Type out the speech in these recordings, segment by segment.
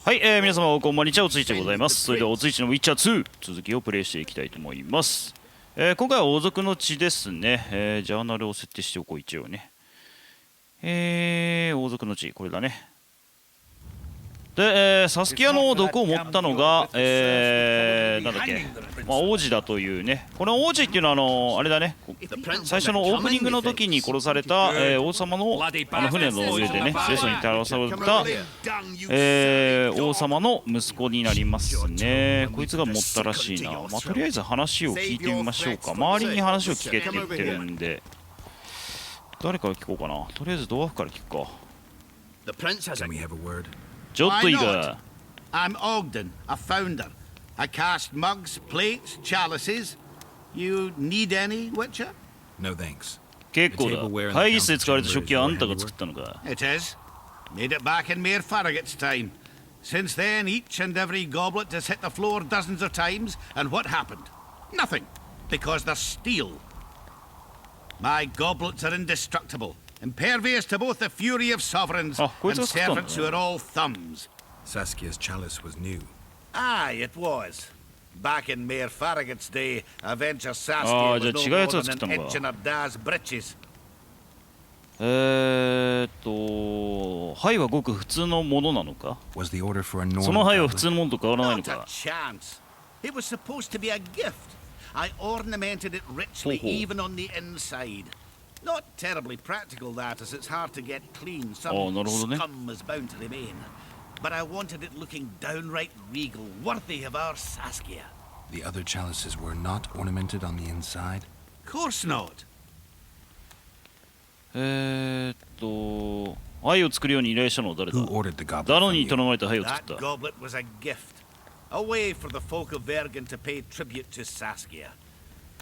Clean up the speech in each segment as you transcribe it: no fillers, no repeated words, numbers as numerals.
はい、皆様こんばんにちは、おついちでございます。それではおついちの Witcher2 続きをプレイしていきたいと思います。今回は王族の地ですね。ジャーナルを設定しておこう、一応ね。王族の地、これだね。で、サスキアの毒を持ったのが、なんだっけ、王子だというね。この王子っていうのはあれだね、最初のオープニングの時に殺された、王様の船の上でね、レソに倒された、王様の息子になりますね。こいつが持ったらしいな。とりあえず話を聞いてみましょうか。周りに話を聞けって言ってるんで、誰から聞こうかな。とりあえずドワーフから聞くか。ちょっといいか。I'm Ogden, a founder. I cast mugs, plates, chalices. You need any, Witcher? No thanks. 結構だ。会議室で使われた食器はあんたが作ったのか。It is. Made it back in Mayor Farragut's time. Since then, each and every goblet has hit the floor dozens of times, and what happened? Nothing, because they're steel. My goblets are indestructible. Impervious to both the fury of sovereigns and servants who are all thumbs. Saskia's chalice was new. Aye, it was. Back in Mayor Farragut's day, Avenger Saskia was no more than an inch in her dad's breeches. 牌はごく普通のものなのか？ Was the order for a normal その牌は普通のものと変わらないの Not a か？ chance. It was supposed to be a gift. I ornamented it richly, even on the inside. Not terribly practical, that, as it's hard to get clean. Some scum is bound to remain. But I wanted it looking downright regal, worthy of our Saskia. The other chalices were not ornamented on the inside? Of course not. 牌を作るように依頼したのは誰だ？ Who ordered the goblet 誰 from に you? 頼まれた牌を作っ That た？ goblet was a gift. A way for the folk of Vergen to pay tribute to Saskia.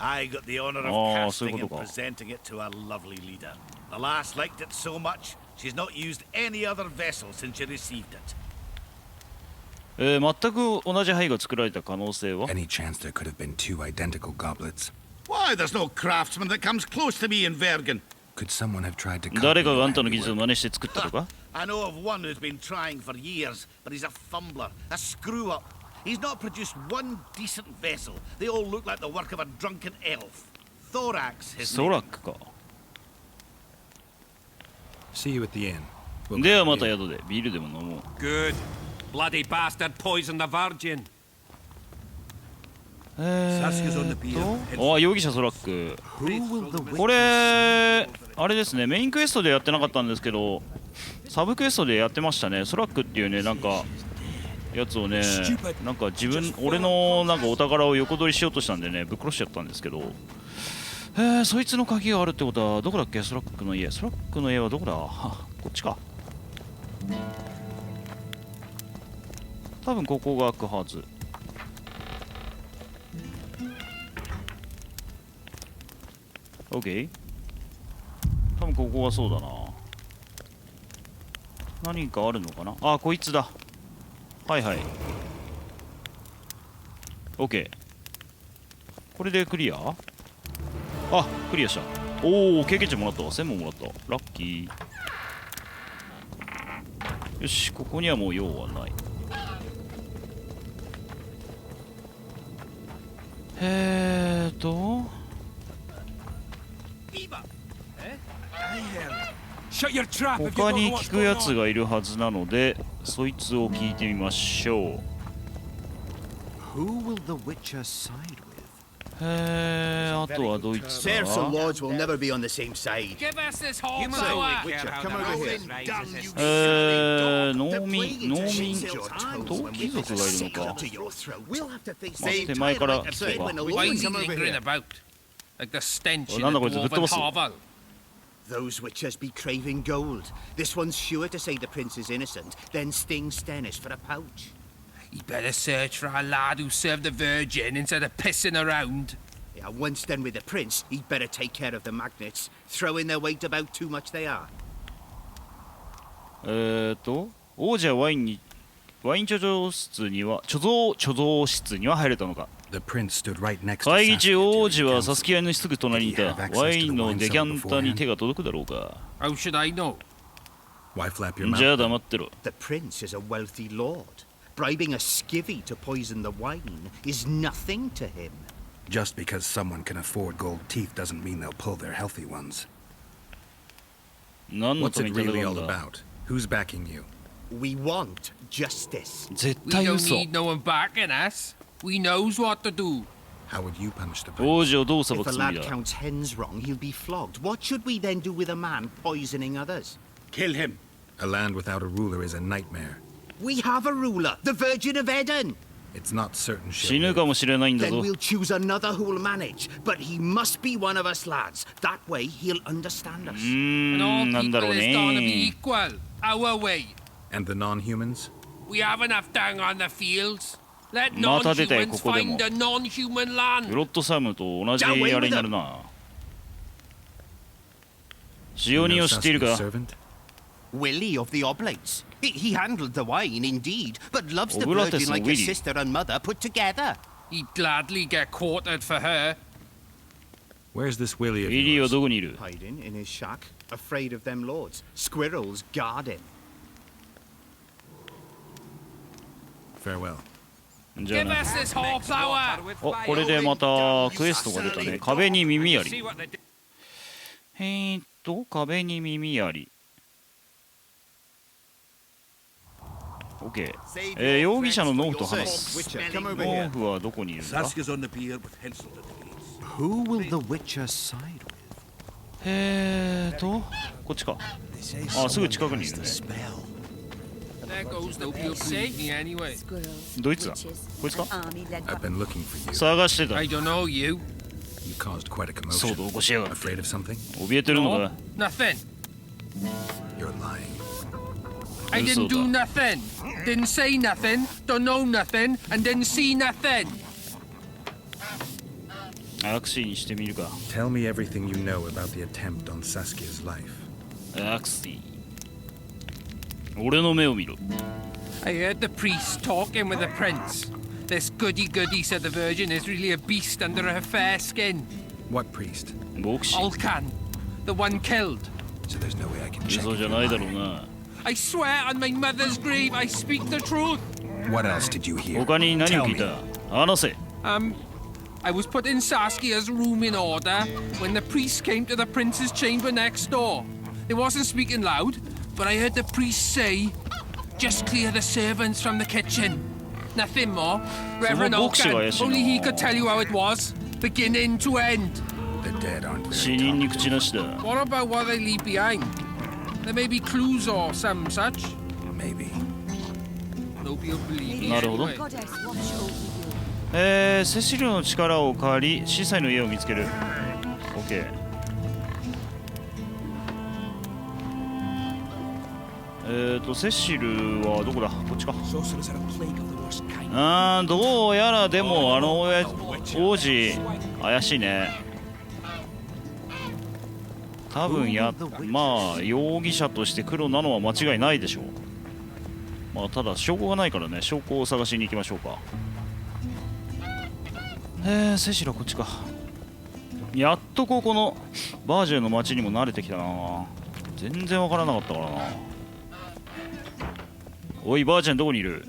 I got the honor of casting and presenting it to our lovely leader. The lass liked it so much, she's not used any other vessel since she received it. 全く同じ牌が作られた可能性は？ Any chance there could have been two identical goblets? Why, there's no craftsman that comes close to me in Vergen. Could someone have tried to copy 誰かがあ your んたの技術を handiwork? 真似して作ったとか？ I know of one who's been trying for years, but he's a fumbler, a screw-up. He's not produced one decent vessel. They all look like the work of a drunken elf. Thorax, his ソ name. ラックか。 See you at the inn. We'll では grab また you. 宿でビールでも飲もう。 Good. Bloody bastard poisoned the virgin. 容疑者ソラック。これあれですね、メインクエストでやってなかったんですけど、サブクエストでやってましたね。ソラックっていうね、なんかやつをね、なんか俺のなんかお宝を横取りしようとしたんでね、ぶっ殺しちゃったんですけど、そいつの鍵があるってことはどこだっけ？ソラックの家。ソラックの家はどこだ？こっちか。多分ここが開くはず。OK。多分ここがそうだな。何かあるのかな？あ、こいつだ。はいはい。OK。これでクリア？あ、クリアした。おお、経験値もらったわ。1000ももらった。ラッキー。よし、ここにはもう用はない。他に聞くやつがいるはずなので、そいつを聞いてみましょう。Who will the Witcher side with? あとはドイツか。Serfs and lords will never be on the same side. Give us this whole Witcher, come over here. 農民と貴族がいるのか。手前から来たか。 Why is he lingering about? Like the stench in なんだ the こいつぶっ飛ば dwarven す。 hovel. Those witchers be craving gold. This one's sure to say the prince is innocent, then sting Stennis for a pouch. He'd better search for a lad who served the Virgin instead of pissing around. Yeah, once done with the prince, he'd better take care of the magnets. Throwing their weight about too much they are. 王者ワイン貯蔵室には入れたのか。 The prince stood right next to 会議中 Saskia 王 during 子 the は council. サスキアのすぐ隣にいた。ワインのデキャンタに手が届くだろうか。 How should I know? Why flap your じゃあ mouth? 黙ってろ。 The prince is a wealthy lord. Bribing a skivvy to poison the wine is nothing to him. Just because someone can afford gold teeth doesn't mean they'll pull their healthy ones. 何の What's ため it に戦 really うん all だ。 about? Who's backing you? We want justice. 絶 We 対 don't 嘘。 need no one backing us. We knows what to do. How would you punish the 王 prince? 子をどう裁 If く a つもり lad だ。 counts hens wrong, he'll be flogged. What should we then do with a man poisoning others? Kill him. A land without a ruler is a nightmare. We have a ruler, the Virgin of Eden. It's not certain 死 she'll ぬ live. かもしれないんだ Then ぞ。 we'll choose another who'll manage. But he must be one of us lads. That way he'll understand us. う And all ん、なんだ people ろう is gonna be ね。 equal. Our way. And the non-humans? We have enough down on the fields. Let また出たよ、 non-humans ここでも。 find a non-human グ land. ロットサムと同じあれになるな。使用 You 人 know を知っている Sasuke's か？ servant? Willie of the Oblates. He handled the wine, indeed, but loves the Oblates Virgin like a Willie. sister and mother put together. He'd gladly get quartered for her. Where's this Willie ウ of ィリーは yours? どこにいる？ Hiding in his shack, afraid of them lords. Squirrels guard him. Farewell. じゃあ Give な。 us this whole flower. お、これでまたクエストが出たね。壁に耳あり。壁に耳あり。OK。容疑者のノーフと話す。 Witcher, come ノ over ー here. フはどこにいるんだ？ Saska's on the pier with Hensel at the gates. Who will the Witcher side with? こっちか。あ、すぐ近くにいるね。 There goes no people believe me anyway. ドイツだ。こいつか？ I've been looking for you. 探してた。 I don't know you. You caused quite a 騒 commotion. 動起こしやがって。 Afraid of something? 怯えてるの No, か？ nothing. You're lying. I didn't do nothing. Didn't say nothing. Don't know nothing. And didn't see nothing. アクシーにしてみるか。 Tell me everything you know about the attempt on Saskia's life. アクシー。俺の目を見ろ。 I heard the priest talking with the prince. This goody-goody, said the Virgin, is really a beast under her fair skin. What priest? 牧師。 Alcan, the one killed. So there's no way I can check 嘘 if じゃ you're ないだろう lying. な。 I swear on my mother's grave, I speak the truth. What else did you hear? 他に何を聞い Tell た？話せ。 I was put in Saskia's room in order when the priest came to the prince's chamber next door. They wasn't speaking loud, but I heard the priest say, just clear the servants from the kitchen. Nothing more. Reverend boxer guy, Alcan, only he could tell you how it was, beginning to end. The dead aren't 死 very 人に talkative. 口なしだ。 What about what they leave behind? There may be clues or some such. Maybe. Nobody will believe me なるほど。 anyway. セシルの力を借り、司祭の家を見つける。OK。セシルはどこだ？こっちか。どうやらでも王子怪しいね。多分まあ容疑者として黒なのは間違いないでしょう。まあただ証拠がないからね、証拠を探しに行きましょうか。セシルはこっちか。やっとこのバージェンの街にも慣れてきたな。全然わからなかったからな。おいバージェンどこにいる？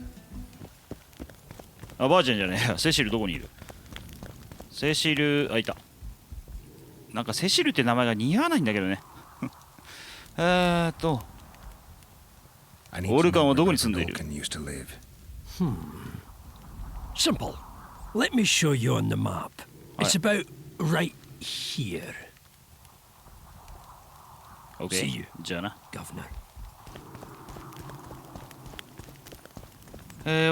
あ、バージェンじゃねえや。セシルどこにいる？セシル、あ、いた。なんかセシルって名前が似合わないんだけどね。I need to オルカン know は where どこに住んでい Reverend る？ Alcan used to live. Simple. Let me show you on the map. It's about right here, OK See you. じゃあな。 Governor.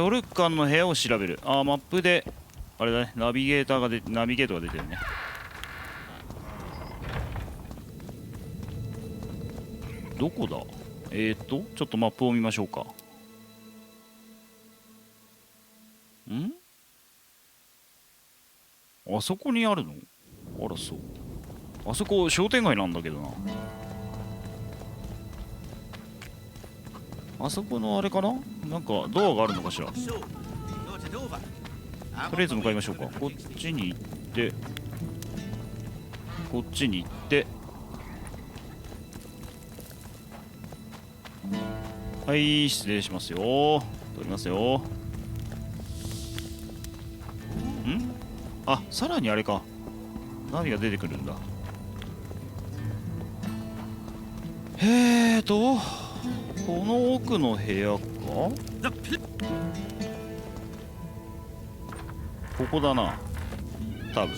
オルカンの部屋を調べる。あ、マップであれだね、ナビゲートが出てるね。どこだ？ちょっとマップを見ましょうか。あそこにあるの？あらそう。あそこ商店街なんだけどな。あそこのあれかな？なんかドアがあるのかしら。と So, you got it over. りあえず向かいましょうか。こっちに行って、こっちに行って。はい、失礼しますよ。取りますよ。あ、さらにあれか。何が出てくるんだ。この奥の部屋か。ここだな。多分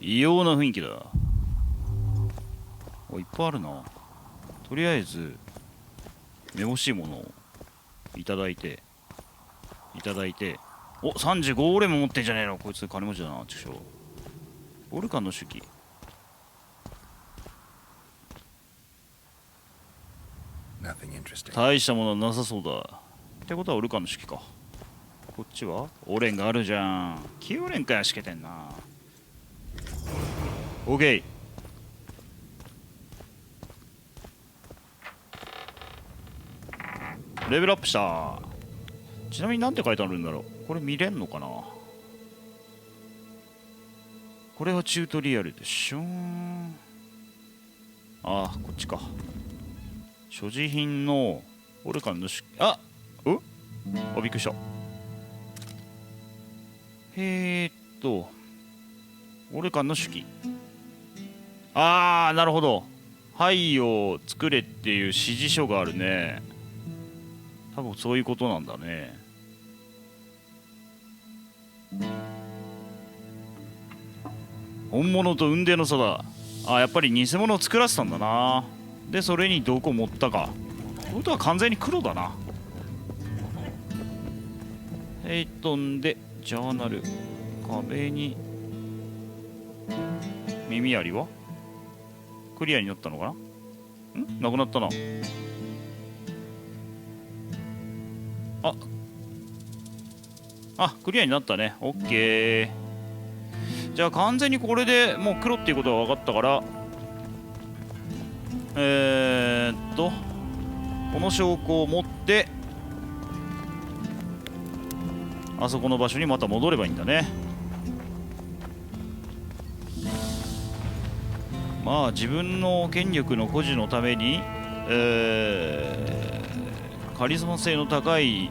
異様な雰囲気だ。いっぱいあるな。とりあえずめぼしいものをいただいてお、35俺も持ってんじゃねえの。こいつ金持ちだな。畜生。オルカンの手記。大したものはなさそうだ。ってことはオルカンの手記か。こっちはオレンがあるじゃん。9連かやしけてんな。オーケー。レベルアップした。ちなみに何て書いてあるんだろう。これ見れんのかな。これはチュートリアルでしょ。ああ、こっちか。所持品のオルカンのあびっくりした。オルカンの手記。ああ、なるほど。牌を作れっていう指示書があるね。多分そういうことなんだね。本物と雲泥の差だ。あ、やっぱり偽物を作らせたんだな。で、それに毒を持ったか。ことは完全に黒だな。んで、ジャーナル。壁に。耳ありはクリアになったのかな。なくなったな。クリアになったね。オッケー。じゃあ完全にこれでもう黒っていうことが分かったから、この証拠を持ってあそこの場所にまた戻ればいいんだね。まあ自分の権力の誇示のために、カリスマ性の高い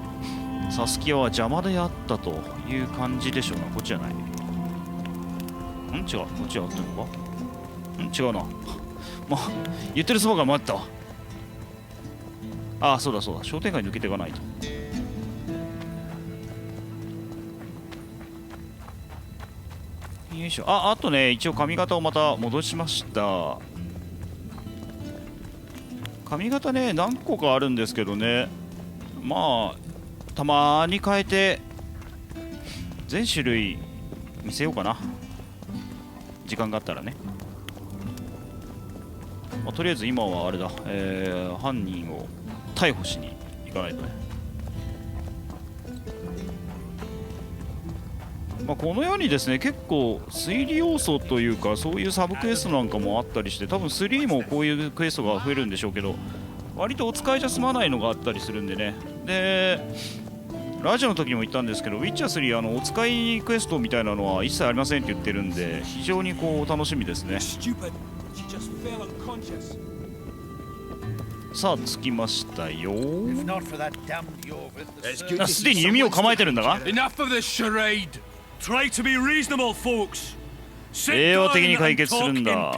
サスキアは邪魔であったという感じでしょうな。こっちじゃない。違う。こっちは合ってるのか。違うな。まあ言ってるそばが待ったわ。ああ、そうだ。商店街抜けていかないと。よいしょ。あとね、一応髪型をまた戻しました。髪型ね、何個かあるんですけどね、まあたまに変えて全種類見せようかな。時間があったらね。とりあえず今はあれだ、犯人を逮捕しに行かないとね。このようにですね、結構推理要素というかそういうサブクエストなんかもあったりして、多分3もこういうクエストが増えるんでしょうけど、割とお使いじゃ済まないのがあったりするんでね。でラジオの時にも言ったんですけど、ウィッチャー3お使いクエストみたいなのは一切ありませんって言ってるんで、非常にこう楽しみですね。さあ着きましたよ。すでに弓を構えてるんだが。平和的に解決するんだ。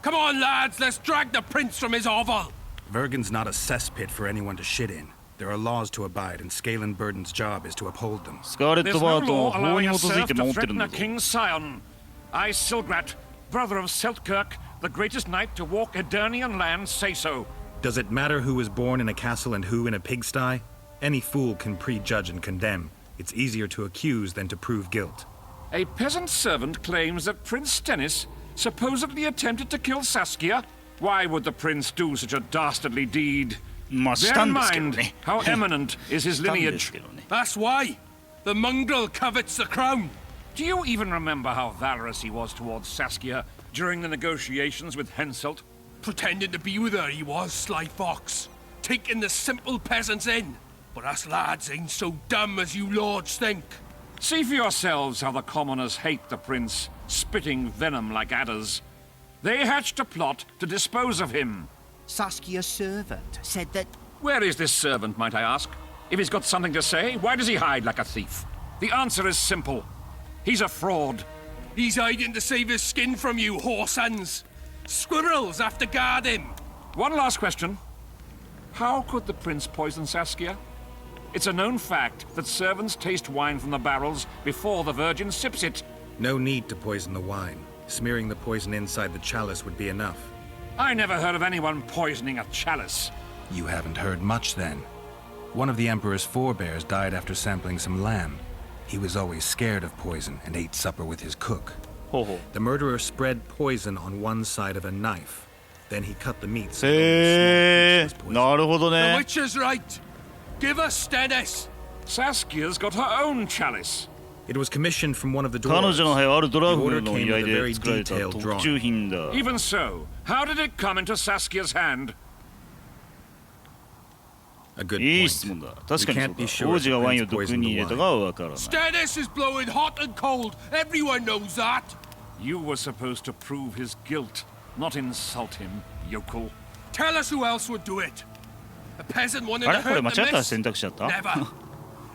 Come on, lads, let's drag the prince from his hovel. Vergen's not a cesspit for anyone to shit in. There are laws to abide, and Scalen Burden's job is to uphold them. スカーレット・バートンは法に基づいて守ってるんだぞ。 King's scion. I, Silgrat, brother of Seltkirk, the greatest knight to walk Edirnian land, say so. Does it matter who was born in a castle and who in a pigsty? Any fool can prejudge and condemn. It's easier to accuse than to prove guilt. A peasant servant claims that Prince Stennis supposedly attempted to kill Saskia. Why would the prince do such a dastardly deed? Bear in mind how eminent is his lineage. That's why. The mongrel covets the crown. Do you even remember how valorous he was towards Saskia during the negotiations with Henselt? Pretending to be with her he was, sly fox. Taking the simple peasants in. But us lads ain't so dumb as you lords think. See for yourselves how the commoners hate the prince, spitting venom like adders. They hatched a plot to dispose of him. Saskia's servant said that... Where is this servant, might I ask? If he's got something to say, why does he hide like a thief? The answer is simple. He's a fraud. He's hiding to save his skin from you, whoresons. Squirrels have to guard him. One last question. How could the prince poison Saskia? It's a known fact that servants taste wine from the barrels before the virgin sips it. No need to poison the wine. Smearing the poison inside the chalice would be enough. I never heard of anyone poisoning a chalice. You haven't heard much then. One of the Emperor's forebears died after sampling some lamb. He was always scared of poison and ate supper with his cook. The murderer spread poison on one side of a knife. Then he cut the meat so only a small piece was poisoned. なるほど The ね。 Witcher's right. Give us Stennis. Saskia's got her own chalice. It was commissioned from one of the 彼 dwarves. 女の部屋はあるドラ The フ order の came 依頼 with a で very 作られた detailed 特 drawing. 注品だ。 Even so, how did it come into Saskia's hand? A good いい point. 質問だ。確かに We そ can't う be だ。 sure 王 if 子が the ワインを prince 毒 poisoned に the 入れた wine. かはわからない。 Stennis is blowing hot and cold. Everyone knows that. You were supposed to prove his guilt, not insult him, yokel. Tell us who else would do it. A peasant wanting あ to れこれ hurt 間違 the った miss? 選択肢だった Never.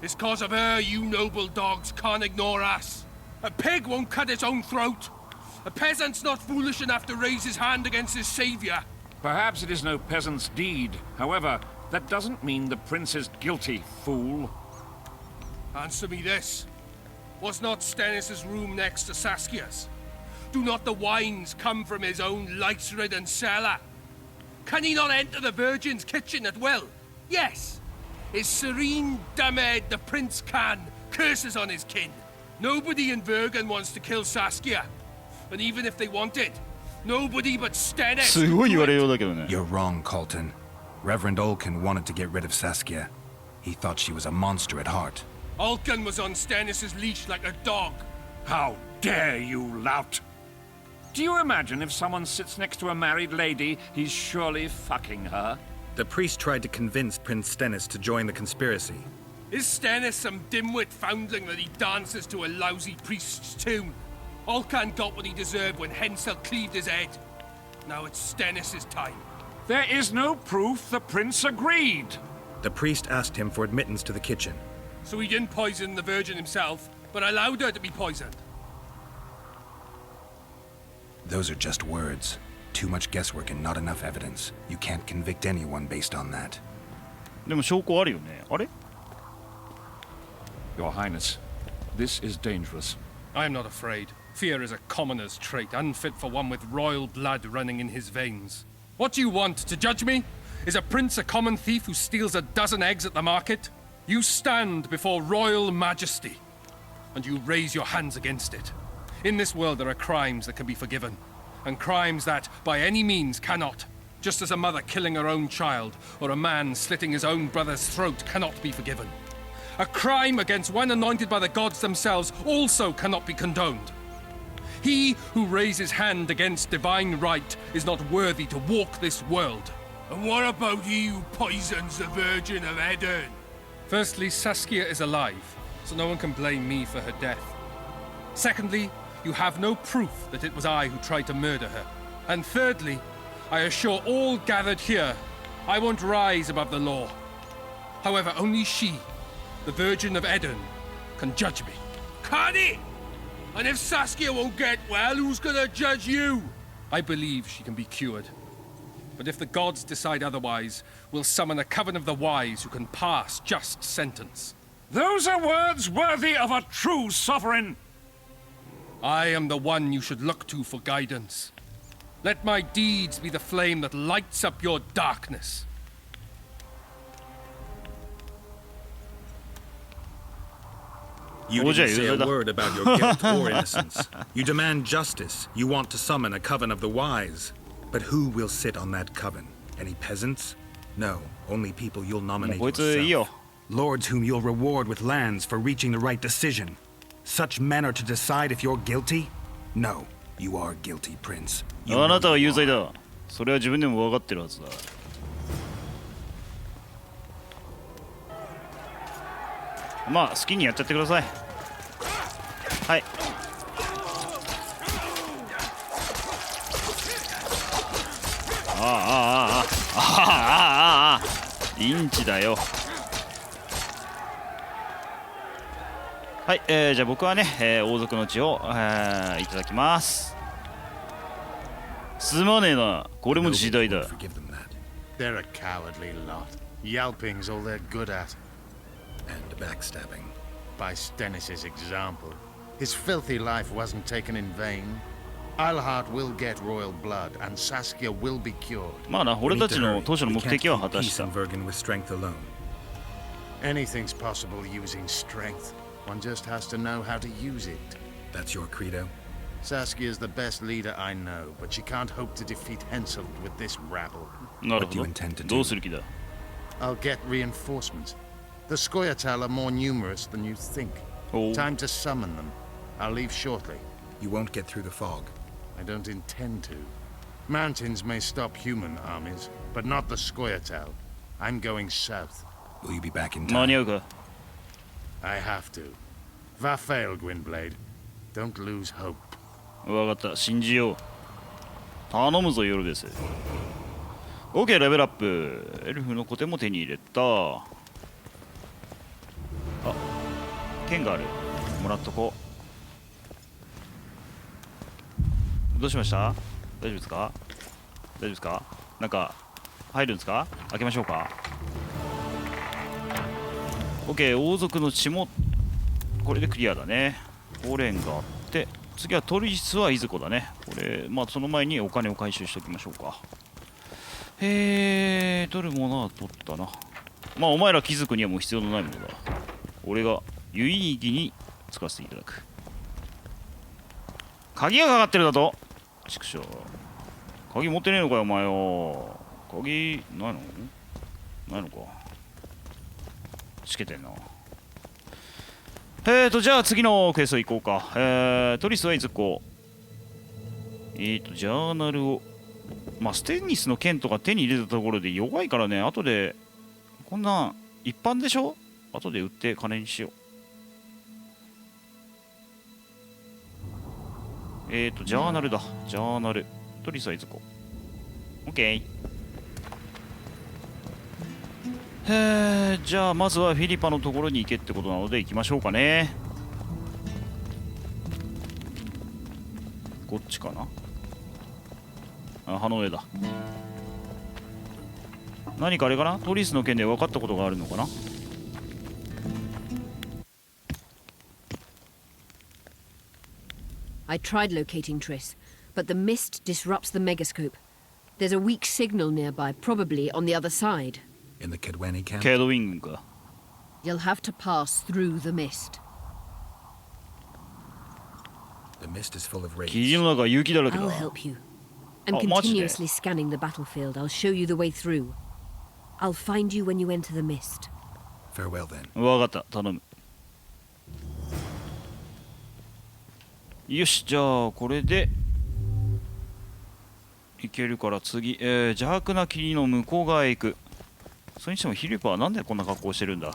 It's cause of her you noble dogs can't ignore us. A pig won't cut its own throat. A peasant's not foolish enough to raise his hand against his savior. Perhaps it is no peasant's deed. However, that doesn't mean the prince is guilty, fool. Answer me this. Was not Stennis' room next to Saskia's? Do not the wines come from his own lice-ridden cellar? Can he not enter the Virgin's kitchen at will? Yes. His serene Damed the prince can. Curses on his kin. Nobody in Bergen wants to kill Saskia. And even if they wanted, nobody but Stennis すごい言われようだけどね。 You're wrong, Colton. Reverend Olkin wanted to get rid of Saskia. He thought she was a monster at heart. Alkan was on Stennis' leash like a dog. How dare you, lout! Do you imagine if someone sits next to a married lady, he's surely fucking her? The priest tried to convince Prince Stennis to join the conspiracy. Is Stennis some dimwit foundling that he dances to a lousy priest's tune? Alkan got what he deserved when Hensel cleaved his head. Now it's Stennis' time. There is no proof the prince agreed. The priest asked him for admittance to the kitchen. So he didn't poison the Virgin himself, but allowed her to be poisoned. Those are just words. Too much guesswork and not enough evidence. You can't convict anyone based on that. でも証拠あるよね。あれ Your Highness, this is dangerous. I am not afraid. Fear is a commoner's trait, unfit for one with royal blood running in his veins. What do you want, to judge me? Is a prince a common thief who steals a dozen eggs at the market? You stand before royal majesty, and you raise your hands against it. In this world there are crimes that can be forgiven, and crimes that, by any means, cannot. Just as a mother killing her own child, or a man slitting his own brother's throat cannot be forgiven. A crime against one anointed by the gods themselves also cannot be condoned. He who raises hand against divine right is not worthy to walk this world. And what about he who poisons the Virgin of Edern? Firstly, Saskia is alive, so no one can blame me for her death. Secondly, you have no proof that it was I who tried to murder her. And thirdly, I assure all gathered here, I won't rise above the law. However, only she, the Virgin of Edern, can judge me. Can he? And if Saskia won't get well, who's gonna judge you? I believe she can be cured. But if the gods decide otherwise, we'll summon a coven of the wise who can pass just sentence. Those are words worthy of a true sovereign. I am the one you should look to for guidance. Let my deeds be the flame that lights up your darkness. You didn't say a word about your guilt or innocence. You demand justice. You want to summon a coven of the wise. But who will sit on that coven? Any peasants? No, only people you'll nominate yourself. Lords whom you'll reward with lands for reaching the right decision. Such men are to decide if you're guilty? No, you are guilty, Prince. あなたは有罪だ。それは自分でも分かってるはずだ。まあ好きにやっちゃってください。はい。ああああああ。インチだよ。はい、じゃあ僕はね、王族の血を、いただきます。すまねえな、これも時代だ。 They're a cowardly lot. Yelping's all they're good at. And backstabbing. By Stennis's example, his filthy life wasn't taken in vain. Eilhart will get royal blood, and Saskia will be cured. まあな、俺たちの当初の目的は果たした。 Anything's possible using strength. One just has to know how to use it. That's your credo? Saskia's the best leader I know, but she can't hope to defeat Henselt with this rabble. なるほど。どうする気だ？ I'll get reinforcements. The Scoia'tael are more numerous than you think. Time to summon them. I'll leave shortly. You won't get through the fog. I don't intend to. Mountains may stop human armies, but not the Scoia'tael. I'm going south. Will you be back in 間に合 time? うか？ I have to. Va fail, Gwynblade. Don't lose hope. わかった、信じよう。頼むぞ、ヨルベス。OK、レベルアップ。エルフのコテも手に入れた。あ、剣がある。もらっとこう。どうしました？大丈夫ですか？大丈夫ですか？なんか入るんですか？開けましょうか。OK、王族の血もこれでクリアだね。オレンがあって、次はトリスはいずこだね。これ、まあその前にお金を回収しておきましょうか。取るものは取ったな。まあお前ら貴族にはもう必要のないものだ。俺が有意義に使わせていただく。鍵がかかってるだと？ちくしょう。鍵持ってねえのかよお前よ。鍵ないの？ないのか。しけてんな。じゃあ次のクエスト行こうか。トリスはいずこ。ジャーナルを。まあ、ステンニスの剣とか手に入れたところで弱いからね、後で、こんなん一般でしょ？後で売って金にしよう。ジャーナルだ。ジャーナル。トリスはいずこ。OK。じゃあまずはフィリパのところに行けってことなので行きましょうかね。こっちかな。あ、葉の上だ。何かあれかな、トリスの件で分かったことがあるのかな。I tried locating Triss, but the mist disrupts the megascope. There's a weak signal nearby, probably on the other side. In the Kedweni camp? ケイドウィングか。You'll have to pass through the mist. The mist is full of raids. 霧の中雪だらけだ。 I'll help you. I'm あ、マジで？ continuously scanning the battlefield. I'll show you the way through. I'll find you when you enter the mist. Farewell then. 分かった、頼む。よし、じゃあこれでいけるから次、邪悪な霧の向こう側へ行く。それにしてもフィリパはなんでこんな格好してるんだ。よ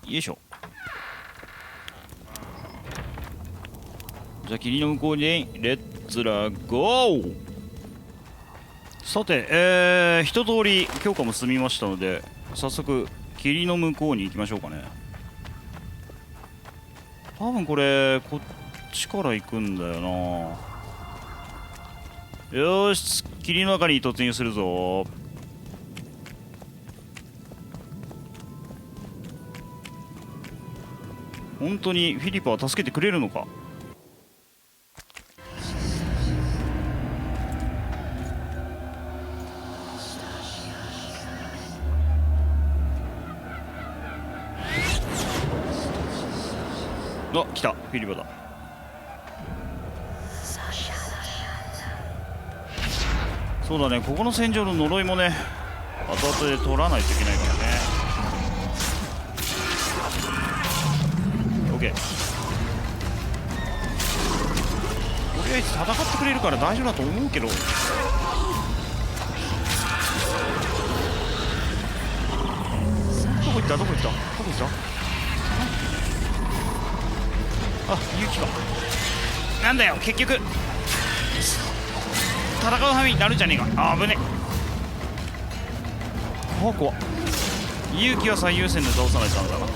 いしょ。じゃあ霧の向こうにレッツラゴー。さて、一通り強化も済みましたので、早速霧の向こうに行きましょうかね。多分これこっちから行くんだよな。よーし、霧の中に突入するぞ。本当にフィリパは助けてくれるのか。あ、来た、フィリパだ。そうだね、ここの戦場の呪いもね、後々で取らないといけないからね。OK。とりあえず戦ってくれるから大丈夫だと思うけど。どこ行ったどこ行ったどこ行った。あ、勇気か。なんだよ結局。戦う羽目になるんじゃねえか。あぶね。あ、怖っ。勇気は最優先で倒さないとダメだな。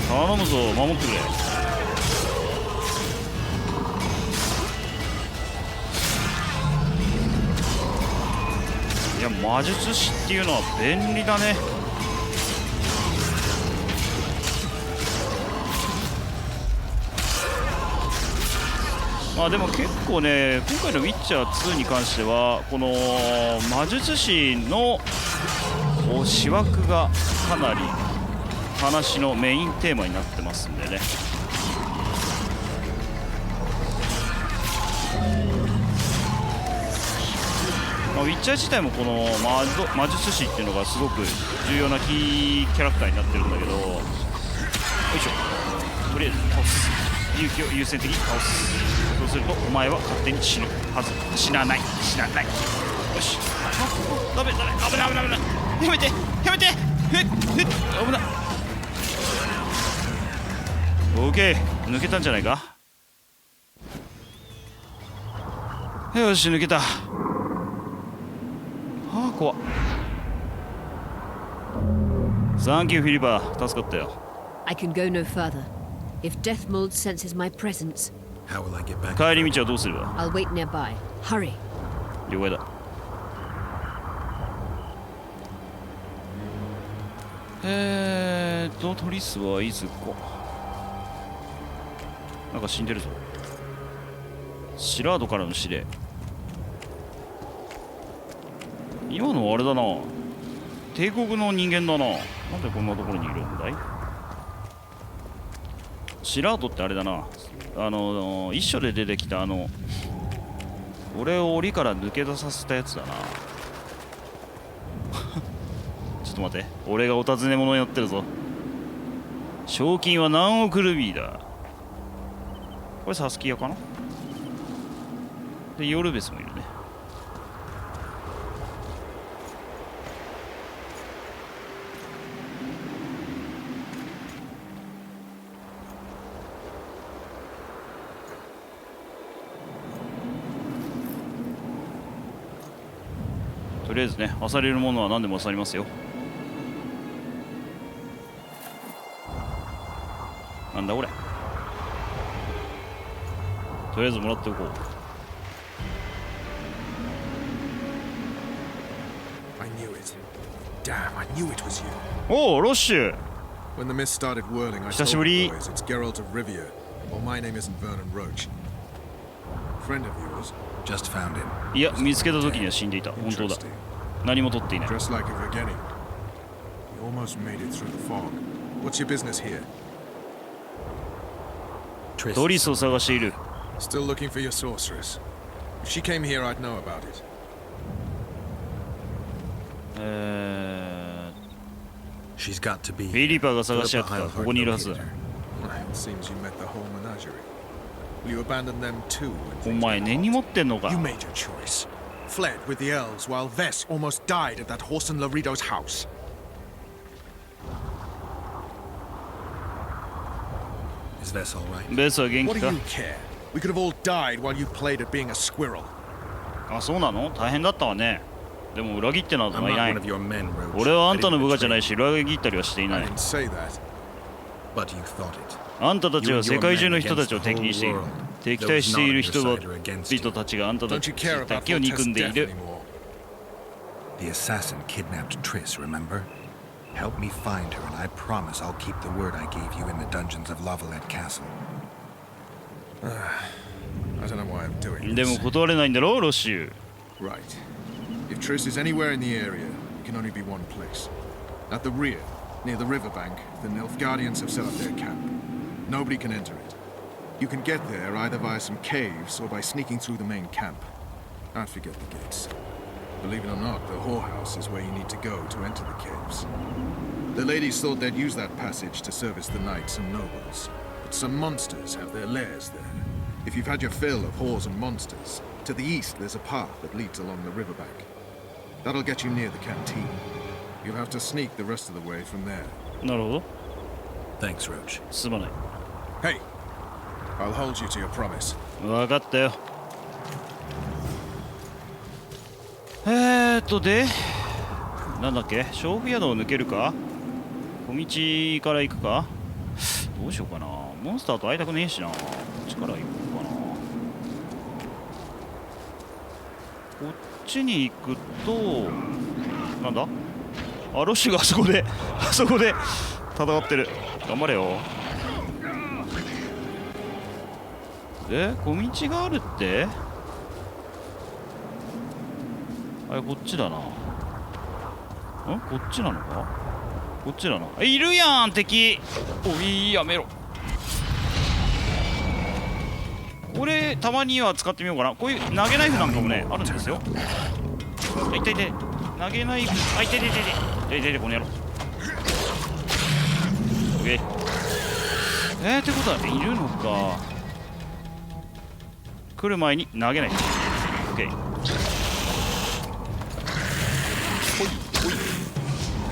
頼むぞ、守ってくれ。いや、魔術師っていうのは便利だね。まあでも結構ね、今回の「ウィッチャー2」に関してはこの魔術師の思惑がかなり話のメインテーマになってますんでね。まあ、ウィッチャー自体もこの魔術師っていうのがすごく重要なキーキャラクターになってるんだけど、よいしょ、とりあえず倒す。勇気を優先的に倒す。そうするとお前は勝手に死ぬはず。死なない、死なない。よし、ダメダメ、危ない危ない危ない。やめてやめて、危ない。オーケー、抜けたんじゃないか。よし、抜けた。怖っ。サンキューフィリパー、助かったよ。I can go no further. If Deathmold senses my presence, How will I get back? 帰り道はどうすれば。 I'll wait nearby. Hurry. 了解だ。トリスはいずこ。なんか死んでるぞ。シラードからの指令。今のあれだな、帝国の人間だな。なんでこんなところにいるんだい。シラードってあれだな、一緒で出てきた俺を檻から抜け出させたやつだな。ちょっと待って、俺がお尋ね者になってるぞ。賞金は何億ルビーだ。これサスキアかな。でヨルベスもいるね。とりあえずね、漁れるものは何でも漁りますよ。なんだこれ。とりあえずもらっておこう。おお、ロッシュ。久しぶり。いや、見つけた時には死んでいた。本当だ。何も取っていない。トリスを探している。フィリパーが探し合ってた。ここにいるはずだ。お前根に持ってんのか。Fled with the elves while Vess almost died at that horse in Laredo's house. Is Vess all right? ベスは元 What 気 do か。 you care? We could have all died while you played at being a squirrel. あ、そうなの。大変だったわね。でも裏切ってなど I'm はい not ない。 one of your men, Roach. 俺はあんたの部下じゃないし、裏切ったりはしていな I い。 didn't say that. But you thought it. あんたたちは世界中の人たちを敵にしている。敵対している人々たちがあんたた Don't ち you care だ about けを憎ん Voltaire's でい death る。 anymore? The assassin kidnapped Triss, remember? Help me find her, and I promise I'll keep the word I gave you in the dungeons of Lavalette Castle. I don't know why I'm doing でも this. 断れないんだろ、ロッシュ。 Right. If Triss is anywhere in the area, it can only be one place. At the rear, near the riverbank, the Nilfgaardians have set up their camp. Nobody can enter it. You can get there either via some caves or by sneaking through the main camp. I'd forget the gates. Believe it or not, the whorehouse is where you need to go to enter the caves. The ladies thought they'd use that passage to service the knights and nobles, but some monsters have their lairs there. If you've had your fill of whores and monsters, to the east there's a path that leads along the riverbank. That'll get you near the canteen. You'll have to sneak the rest of the way from there. なるほど。 Thanks, Roach. すまない。 Hey, I'll hold you to your promise. 分かったよ。でなんだっけ、勝負宿を抜けるか、小道から行くか、どうしようかな。モンスターと会いたくねえしな。こっちから行こうかな。こっちに行くとなんだ、ロッシュがあそこで戦ってる。頑張れよ。で小道があるって、あれこっちだな。こっちなのか、こっちだな。いるやん敵。おい、やめろ。これたまには使ってみようかな。こういう投げナイフなんかもねあるんですよ。いていて、投げナイフ、あ、いていていていていていて、この野郎。オッケー。ってことはいるのか。来る前に投げない。オッケー。ほいほい。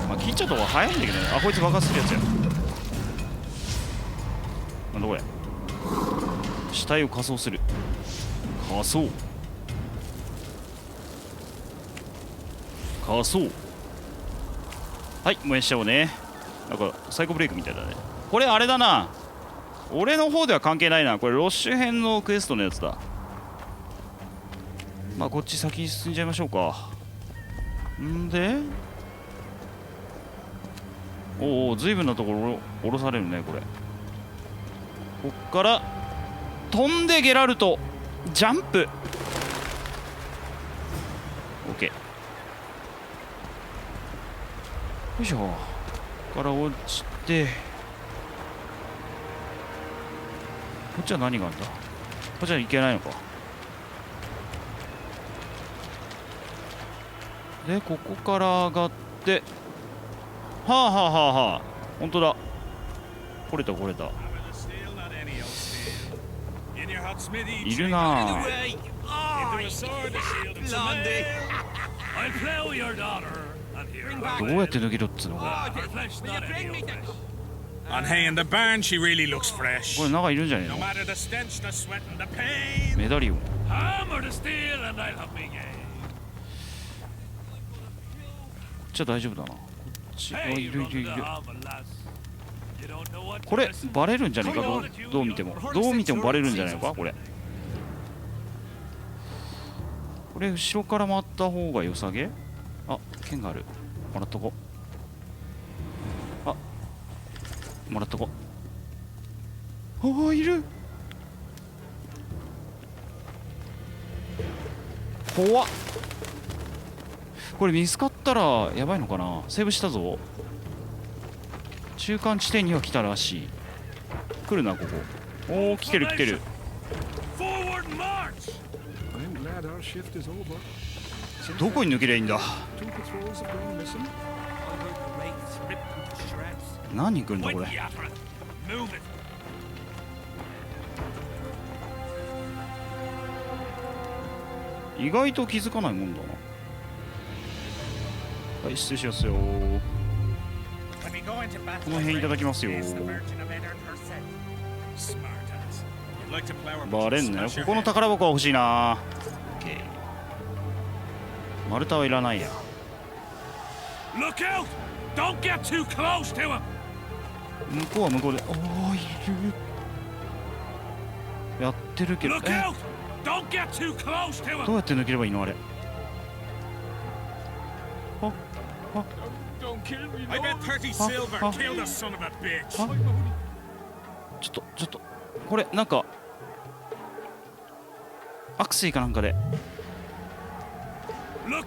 まあ切っちゃった方が早いんだけどね。あ、こいつ爆発するやつや。なんだこれ。死体を仮装する。仮装。仮装。はい、燃やしちゃおうね。なんかサイコブレイクみたいだね。これあれだな。俺の方では関係ないな。これロッシュ編のクエストのやつだ。まあこっち先に進んじゃいましょうか。んで、おお、随分なところ降ろされるねこれ。こっから飛んでゲラルトジャンプ。オッケー。よいしょ。ここから落ちて、こっちは何があるんだ。こっちは行けないのか。でここから上がって、はあはあはあはあ、本当だ。来れた来れた。いるなぁ。どうやって抜けるっつうのか。On hay in the barn, she really looks fresh. これ中いるんじゃねえの。 No matter the stench, the sweat, and the pain. メダリオン。 Hammer the steel and I'll have me game. こっちは大丈夫だな。こっちはいるいるいる。これバレるんじゃねえか。どう見てもバレるんじゃないのかこれ。これ後ろから回った方が良さげ。あ、剣がある。もらっとこ。あ、もらっとこ。ああ、いる。怖っ。これ見つかったらやばいのかな。セーブしたぞ。中間地点には来たらしい。来るなここ。おお、来てる来てる。どこに抜けりゃいいんだ。何人来るんだこれ。意外と気づかないもんだな。はい、失礼しますよ。この辺いただきますよ。バレんなよ。ここの宝箱は欲しいな。丸太はいらないや。向こうは向こうで。おお、いる。やってるけど。どうやって抜ければいいのあれ。ああ、ちょっとこれなんかアクセイかなんかで。オッ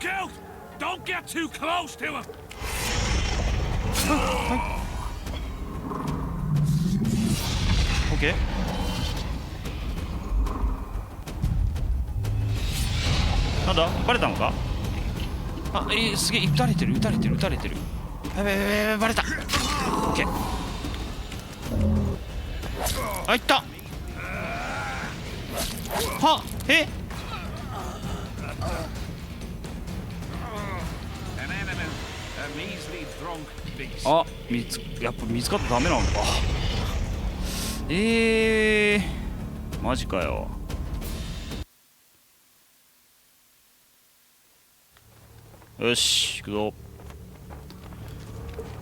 ケー。なんだバレたのか。あ、すげえ、撃たれてる。やべバレた。オッケー。あ、いった。はえ、あ、やっぱ見つかったらダメなのか。マジかよ。よし行くぞ。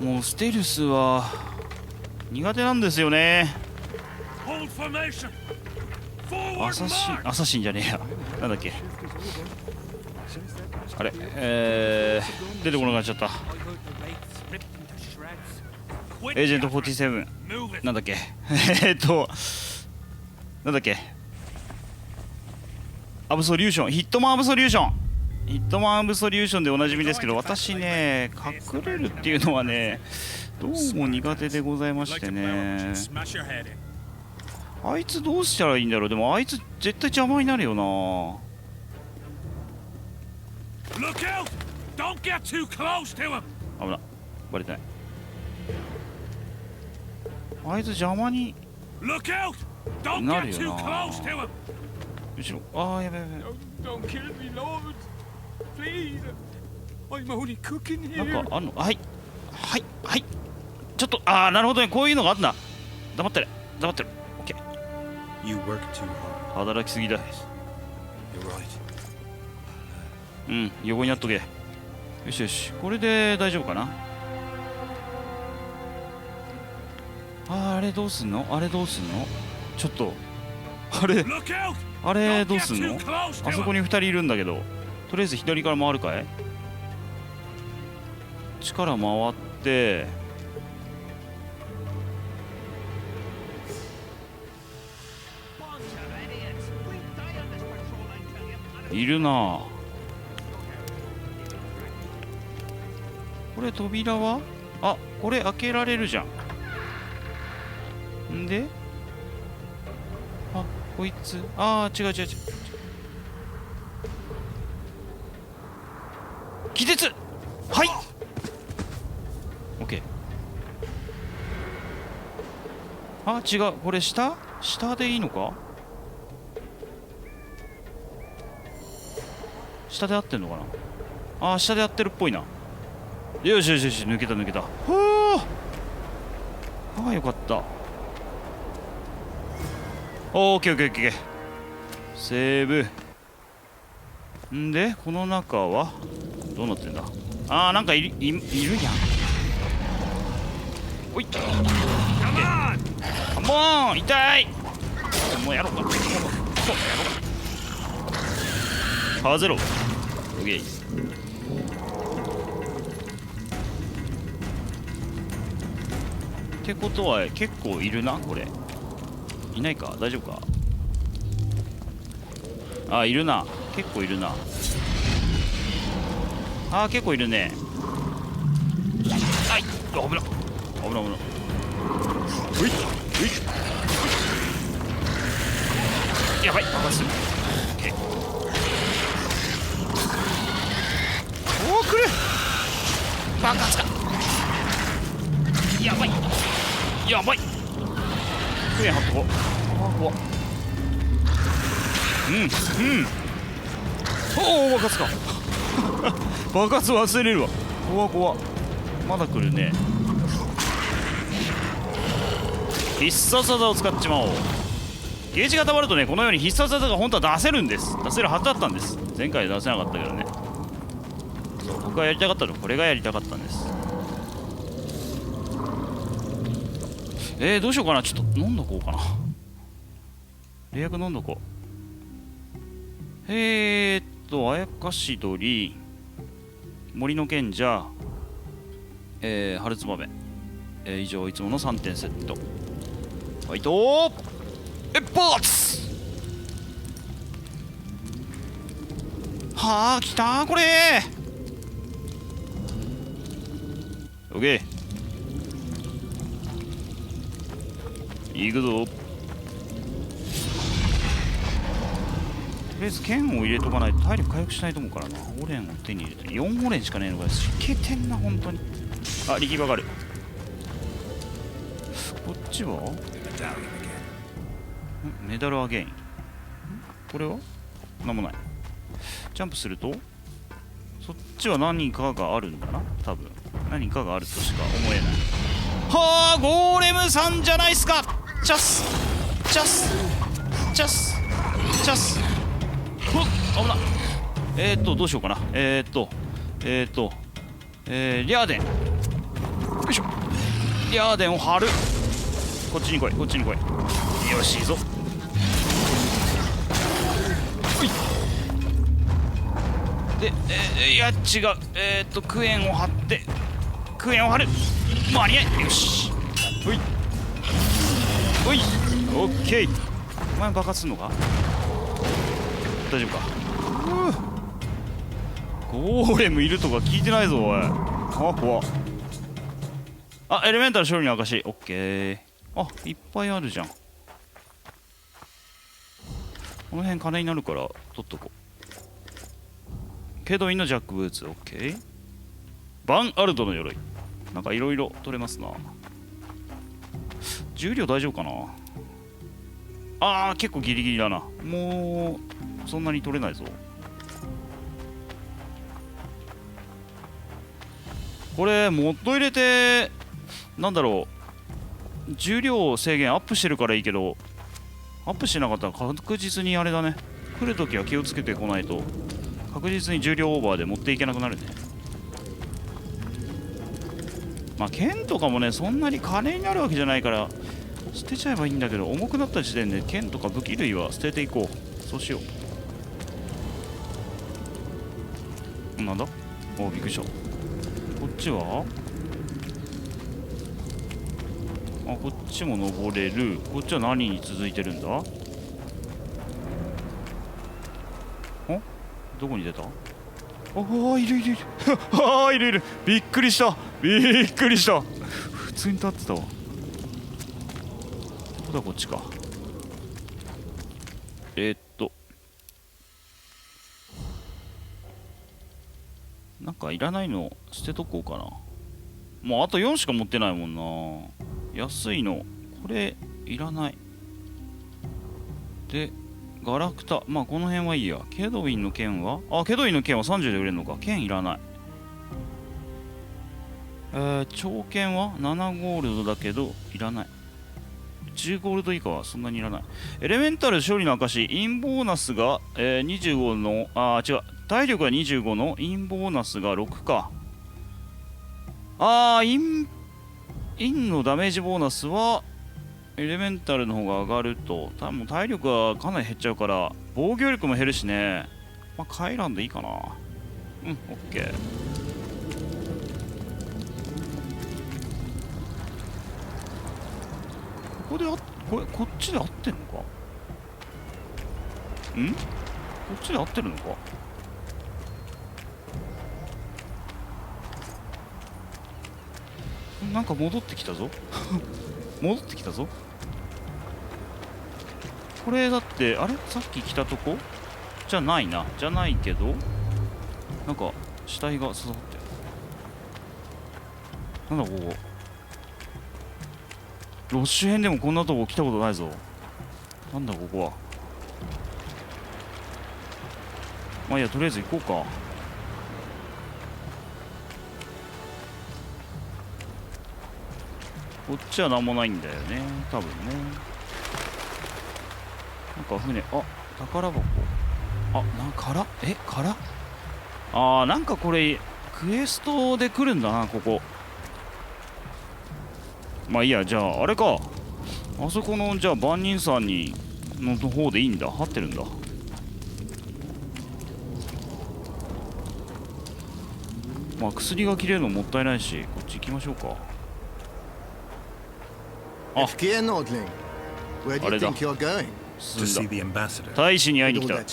もうステルスは苦手なんですよね。アサシンじゃねえや、なんだっけ、あれ出てこなくなっちゃった。エージェント47、なんだっけなんだっけ、アブソリューション、ヒットマンアブソリューション、ヒットマンアブソリューションでおなじみですけど、私ね、隠れるっていうのはね、どうも苦手でございましてね。あいつどうしたらいいんだろう。でもあいつ絶対邪魔になるよな。危ない、バレてない。あいつ邪魔になるよな。後ろ、ああやべやべ。なんかあんの。はいはいはい、ちょっと、ああなるほどね、こういうのがあんだ。黙ってる黙ってる。オッケー。働きすぎだ。うん、横にやっとけ。よしよし、これで大丈夫かな。あれどうすんの、あれどうすんの、ちょっとあれどうすんの。あそこに2人いるんだけど、とりあえず左から回るかい。力回っているな。これ扉は、あ、これ開けられるじゃん。んで、あ、こいつ、あー違う違う違う、気絶、はい、オッケー。あ、違う、これ下でいいのか。下で合ってんのかな。あー、下で合ってるっぽいな。よしよしよし、抜けた抜けた。はあ、よかった。オーケーオッケーオッケー、セーブ。んでこの中はどうなってんだ。あー、なんかいるやん。おい、カモン、痛い。もうやろうか、もうやろうか。ゼロ、オッケー。ってことは結構いるな。これいないか、大丈夫か。あ、いるな、結構いるな。あ、結構いるね。あい、危な危な危な。うい、やばい、爆発する。おお、来る、爆発か。やばいやばい、クエン貼っとこう。あ、怖っ。おお、爆発か爆発忘れるわ。怖っ、まだ来るね。必殺技を使っちまおう。ゲージが溜まるとね、このように必殺技が本当は出せるんです。出せるはずだったんです。前回出せなかったけどね。そう、僕がやりたかったのはこれがやりたかったんです。どうしようかな。ちょっと飲んどこうかな。冷薬飲んどこう。あやかし鳥、森の賢者、春つばめ、以上いつもの3点セット。ファイト一発。はあ、来たーこれー。オッケー、行くぞ。とりあえず剣を入れとかないと体力回復しないと思うからな。オレンを手に入れて4オレンしかねえのかよ。いけてんな本当に。あ、力場がある。こっちはメダルアゲイン。これはなんもない。ジャンプするとそっちは何かがあるんだな。多分何かがあるとしか思えない。はあ、ゴーレムさんじゃないっすか。チャスチャスチャスチャス。危な。どうしようかな。リャーデン。よいしょ。リャーデンを張る。こっちに来い、こっちに来い。よし、いいぞ。ほい。で、いや違う。クエンを張って、クエンを張る。間に合い。よし。ほい。ほい。オッケー。お前爆発すんのか？大丈夫か？ゴーレムいるとか聞いてないぞ、おい。怖っ。あ、エレメンタル勝利の証。オッケー。あ、いっぱいあるじゃん。この辺金になるから取っとこう。ケドインのジャックブーツ。オッケー。バンアルドの鎧。なんかいろいろ取れますな。重量大丈夫かな。結構ギリギリだな。もうそんなに取れないぞ。これモッド入れてなんだろう、重量制限アップしてるからいいけど、アップしてなかったら確実にあれだね。来るときは気をつけてこないと確実に重量オーバーで持っていけなくなるね。まあ剣とかもねそんなに金になるわけじゃないから捨てちゃえばいいんだけど、重くなった時点で剣とか武器類は捨てていこう。そうしよう。なんだ、お、びっくりした。こっちはこっちも登れる。こっちは何に続いてるんだ？どこに出た？いるいるいるいるいる。びっくりした。びっくりした。普通に立ってたわ。こっちか。なんかいらないの捨てとこうかな。もうあと4しか持ってないもんな。安いのこれいらない。でガラクタ、まあこの辺はいいや。ケドウィンの剣はケドウィンの剣は30で売れるのか。剣いらない。長剣は7ゴールドだけどいらない。10ゴールド以下はそんなにいらない。エレメンタル勝利の証。インボーナスが、25の違う、体力が25のインボーナスが6か。インのダメージボーナスはエレメンタルの方が上がると、多分体力がかなり減っちゃうから防御力も減るしね。まあ帰らんでいいかな。オッケー。こっちで合ってんのか。こっちで合ってるのか。なんか戻ってきたぞ戻ってきたぞ。これだってあれさっき来たとこじゃないな。じゃないけどなんか死体が刺さってる。なんだここ。ロッシュ編でもこんなとこ来たことないぞ。なんだここは。まあいいや、とりあえず行こうか。こっちは何もないんだよね多分ね。なんか船、宝箱。殻なんかこれクエストで来るんだなここ。まあいいや、じゃああれか。あそこのじゃあ万人さんにの方でいいんだ。張ってるんだ。まあ薬が切れるのもったいないし、こっち行きましょうか。あれだ。大使に会いに来た。赤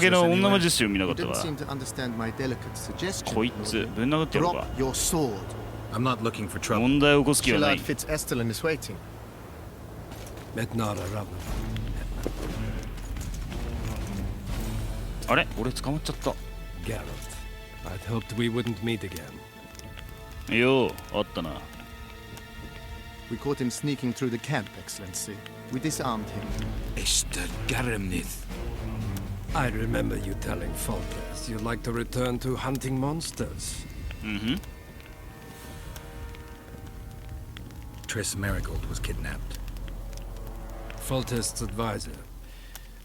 毛の女魔術師を見なかったわ。こいつぶん殴ってやろうか。問題を起こす気はない。あれ、俺捕まっちゃった。よう、あったな。We caught him sneaking through the camp, Excellency. We disarmed him. I remember you telling Folters you'd like to return to hunting monsters. Triss Marigold was kidnapped. Foltest's advisor.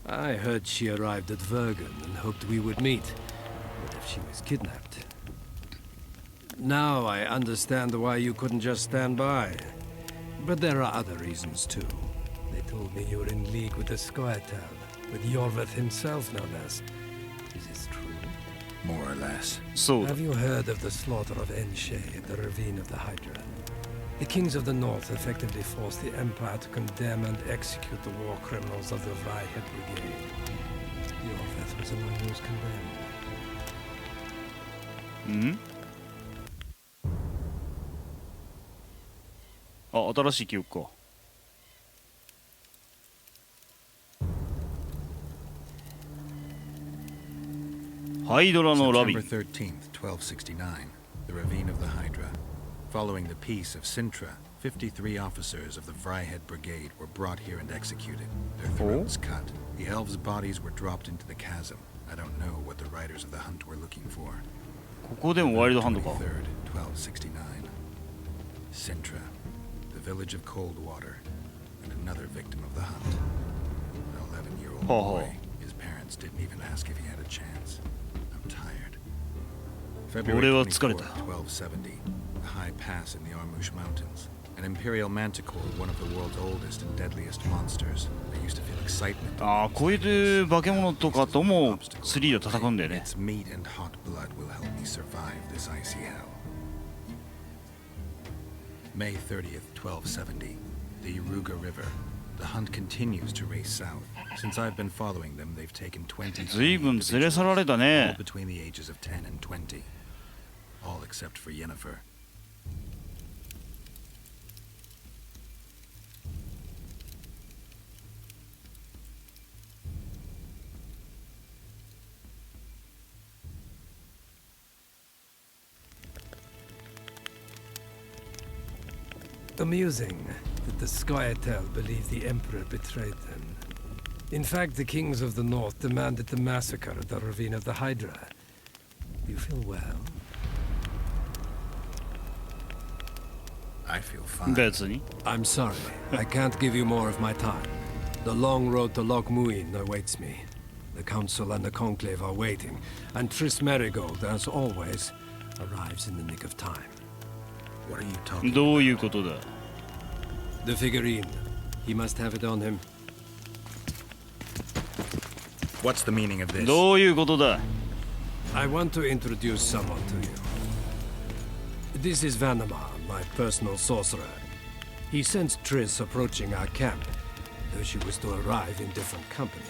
I heard she arrived at Vergen and hoped we would meet. What if she was kidnapped? Now I understand why you couldn't just stand by. But there are other reasons too. They told me you were in league with the Scoia'tael, with Yorveth himself no less. Is this true? More or less. So, Have you heard of the slaughter of Enshe at the ravine of the Hydra? The kings of the north effectively forced the Empire to condemn and execute the war criminals of the Vryhed Brigade. Yorveth was among those condemned. あ、新しい記憶か。ハイドラのラビン。 September 13th, 1269, the ravine of the Hydra. Following the peace of Sintra, 53 officers of the Vryhed Brigade were brought here and executed. Their throats cut. The elves' bodies were dropped into the chasm. I don't know what the riders of the hunt were looking for. ここでもワイルドハンドか。 23rd, 1269. Sintra, the village of Coldwater, and another victim of the hunt. An 11-year-old boy. His parents didn't even ask if he had a chance. I'm tired. February 24th, 1270. The high pass in the Armush Mountains. An imperial manticore, one of the world's oldest and deadliest monsters. I used to feel excitement. ああ、こういう化け物とかとも3で戦うんだよね。 Its meat and hot blood will help me survive this icy hell. May 30th, 1270. The Iruga River. The hunt continues to race south. Since I've been following them, they've taken 20. 随分連れ去られた All ね。 between the ages of 10 and 20. All except for Yennefer. Amusing that the Scoia'tael believe the Emperor betrayed them. In fact, the kings of the north demanded the massacre at the ravine of the Hydra. You feel well? I feel fine. 別に。 I'm sorry. I can't give you more of my time. The long road to Loch Muin awaits me. The Council and the Conclave are waiting, and Triss Merigold, as always, arrives in the nick of time. What are you talking どういうことだ。 The figurine. He must have it on him. What's the meaning of this? どういうことだ。 I want to introduce someone to you. This is Vanamar, my personal sorcerer. He sensed Triss approaching our camp, though she was to arrive in different company.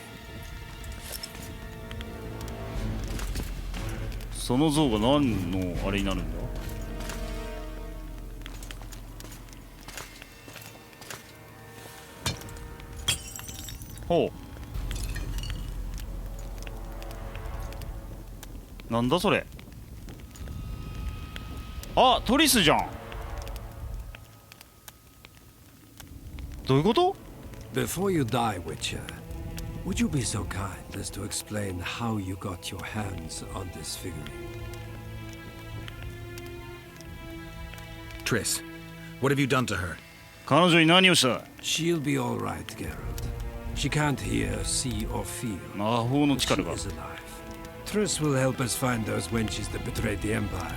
その像が何のあれになるんだ。ほう。なんだそれ。あ、トリスじゃん。どういうこと？ Before you die, Witcher, would you be so kind as to explain how you got your hands on this figurine? Triss, what have you done to her? 彼女に何をした？ She'll be all right, Geralt. She can't hear, see, or feel. 魔法の But she 力が。 is alive. Triss will help us find those wenches that betrayed the Empire.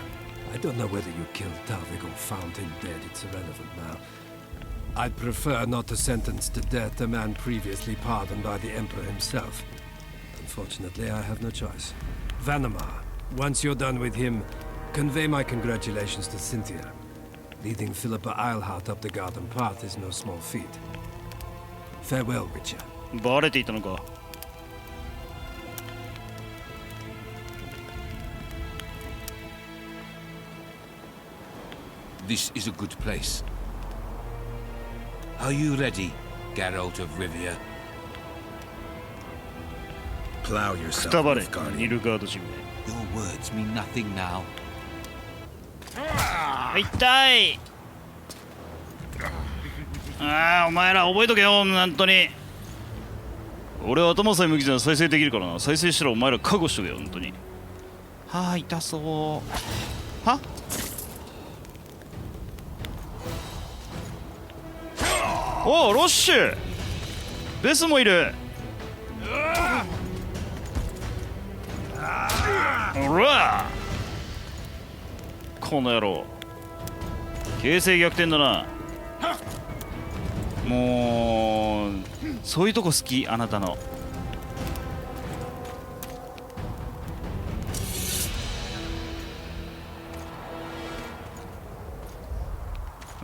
I don't know whether you killed Talvik or found him dead. It's irrelevant now. I'd prefer not to sentence to death a man previously pardoned by the Emperor himself. Unfortunately, I have no choice. Vanamar, once you're done with him, convey my congratulations to Cynthia. Leading Philippa Eilhart up the garden path is no small feat. Farewell, Witcher. バレていたのか。 This is a good place. Are you ready, Geralt of Rivia? Plow く yourself, たばれ、 Nilfgaardian. ニルガード人。 Your words mean nothing now. 痛い。ああ、お前ら覚えとけよ、本当に。俺は頭さえ向きじゃ再生できるからな。再生したらお前ら覚悟しとけよ、本当に。はあ、痛そう。は？おお、ロッシュベスもいる。おらこの野郎、形勢逆転だな。もうそういうとこ好き、あなたの。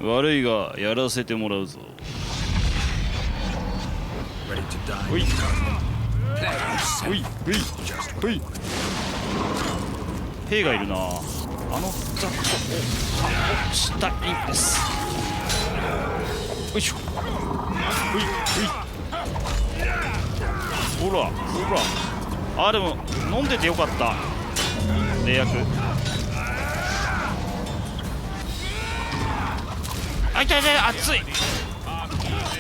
悪いがやらせてもらうぞ。ほいほいほいほい。兵がいるな。あの雑魚をしたいんです。よいしょ。ほいほい。ほらほら。あ、でも飲んでてよかった。冷薬。あ、痛い痛い、熱い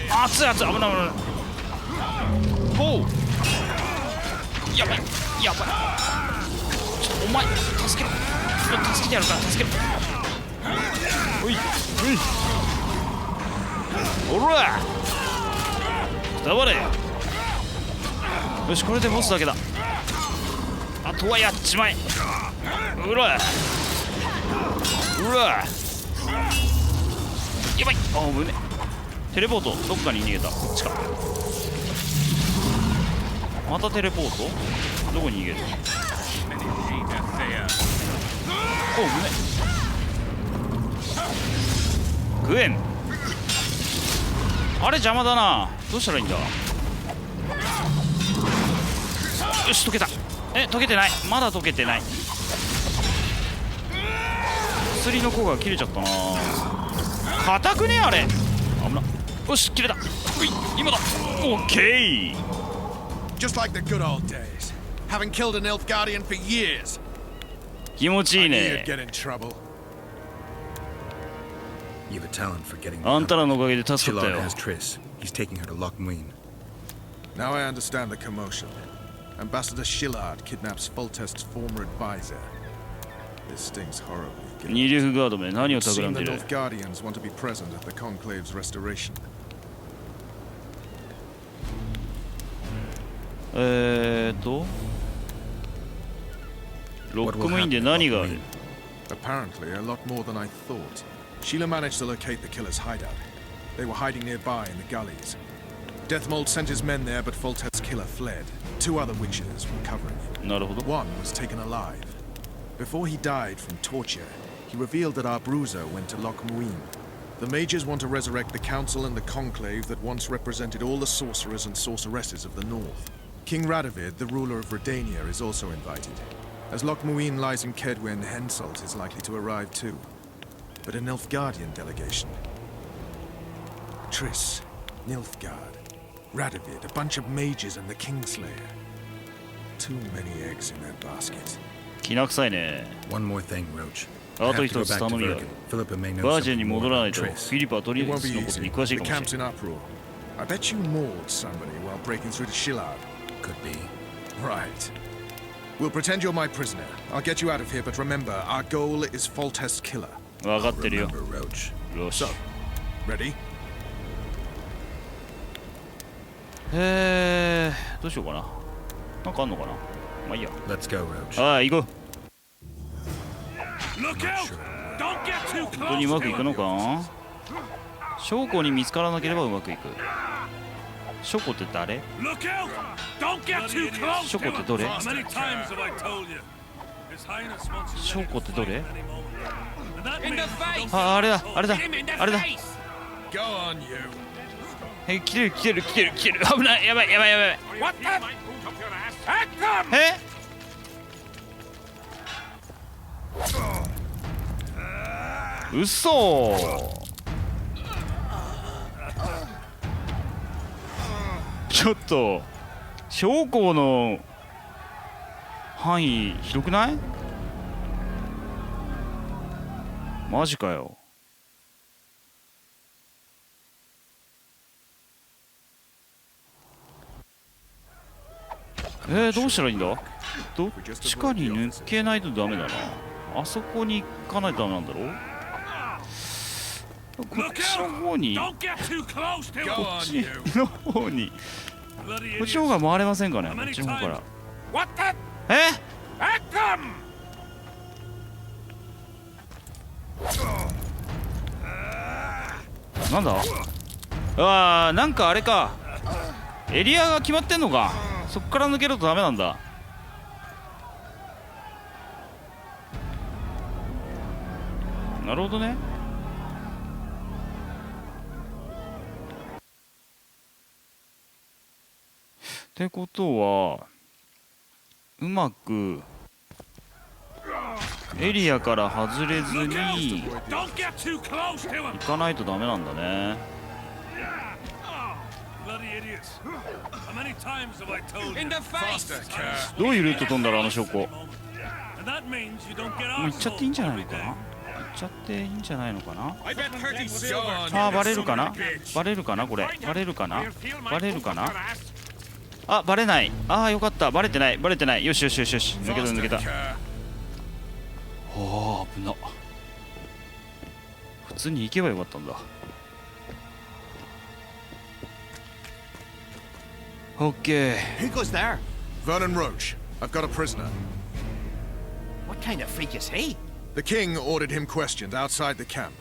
熱い熱い、危ない危ない。おう、やばいやばい。ちょっとお前助けろ。ちょっと助けてやるから助けろ。おいおい、おらくたばれ。よし、これでボスだけだ。あとはやっちまえ。うらうら、やばい。あ、危ね。テレポートどっかに逃げた。こっちか。またテレポートどこに逃げる。お、危ね。グエン、あれ邪魔だな。どうしたらいいんだ。よし、溶けた。溶けてない。まだ溶けてない。薬の効果が切れちゃったな。硬くね、あれ。危な。よし、切れた。今だ。オッケー。 Just like the good old days. Haven't killed an elf guardian for years. 気持ちいいね。あんたらのおかげで助かったよ。 Now I understand the commotion. Ambassador Shillard kidnaps Foltest's former advisor. This stings horribly. 二流ガードめ、何を It 企ん seems で the る。 North Guardians want to be present at the Conclave's restoration. ロックムインで何がある。 Apparently, a lot more than I thought. Sheila managed to locate the killer's hideout. They were hiding nearby in the gullies. Deathmold sent his men there, but Foltest's killer fled. Two other witches were covering him. なるほど。 One was taken alive. Before he died from torture, he revealed that our bruiser went to Loch Muin. The mages want to resurrect the council and the conclave that once represented all the sorcerers and sorceresses of the north. King Radovid, the ruler of Redania, is also invited. As Loch Muin lies in Kedwen, Henselt is likely to arrive too. But a Nilfgaardian delegation. Triss, Nilfgaard, Radovid, a bunch of mages and the Kingslayer. Too many eggs in that basket. きな臭いね。 One more thing, Roach. あと一つ頼みがある。バージェンに戻らないとフィリップはトリスのことに詳しい The かも camp's しれ in ない。 uproar. I bet you mauled somebody while breaking through to Shillard. Could be. Right. We'll pretend you're my prisoner. I'll get you out of here, but remember, our goal is Foltest's killer. 分かってるよ。 Roach. よし。 Ready? どうしようかな。なんかあんのかな。まあいいや。 Let's go, Roach. ああ、行こう。 Look out! Don't get too 本当にうまくいくのか。将校に見つからなければうまくいく。将校って誰？ Look out! Don't get too close! 将校ってどれ？ How many times have I told you? His Highness wants you 将校ってどれ？ And that In the means face! あ、あれだ、あれだ Hit him in the あれだ。 face! Go on, you. 来てる来てる来てる来てる。危ない、やばいやばいやばい。 What the? Act them! うそ。ちょっと将校の範囲広くない？マジかよ。どうしたらいいんだ？どっちかに抜けないとダメだな。あそこに行かないとダメなんだろう。こっちの方に、こっちの方に、こっちの方が回れませんかね、こっちの方から。At them! なんだ。ああ、なんかあれか、エリアが決まってんのか。そっから抜けるとダメなんだ。なるほどね。ってことはうまくエリアから外れずに行かないとダメなんだね。どういうルート飛んだろう、あの証拠。もう行っちゃっていいんじゃないのかな。行っちゃっていいんじゃないのかな。あー、バレるかな。バレるかな、これ。バレるかな。バレるかな。あ、バレない。ああ、よかった。バレてない、バレてない。よしよしよしよし、抜けた抜けた。おー、危な。普通に行けばよかったんだ。オッケー。 Who goes there? Vernon Roche. I've got a prisoner. What kind of freak is he? The king ordered him questioned outside the camp.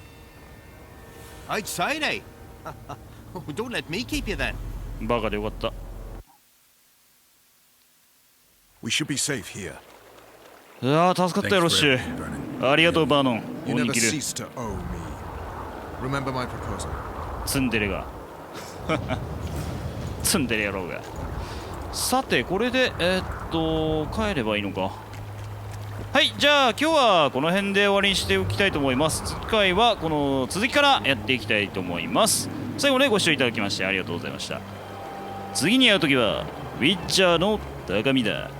Outside, eh? Don't let me keep you then. バカでよかった。We should be safe here. いやー、助かったよ、ロッシュ。ありがとう、バーノン。 You 鬼 never 切る。 cease to owe me. Remember my proposal. ツンデレが。ツンデレ野郎が。さて、これで帰ればいいのか。はい、じゃあ今日はこの辺で終わりにしておきたいと思います。次回はこの続きからやっていきたいと思います。最後までご視聴いただきましてありがとうございました。次に会うときはウィッチャーの高見だ。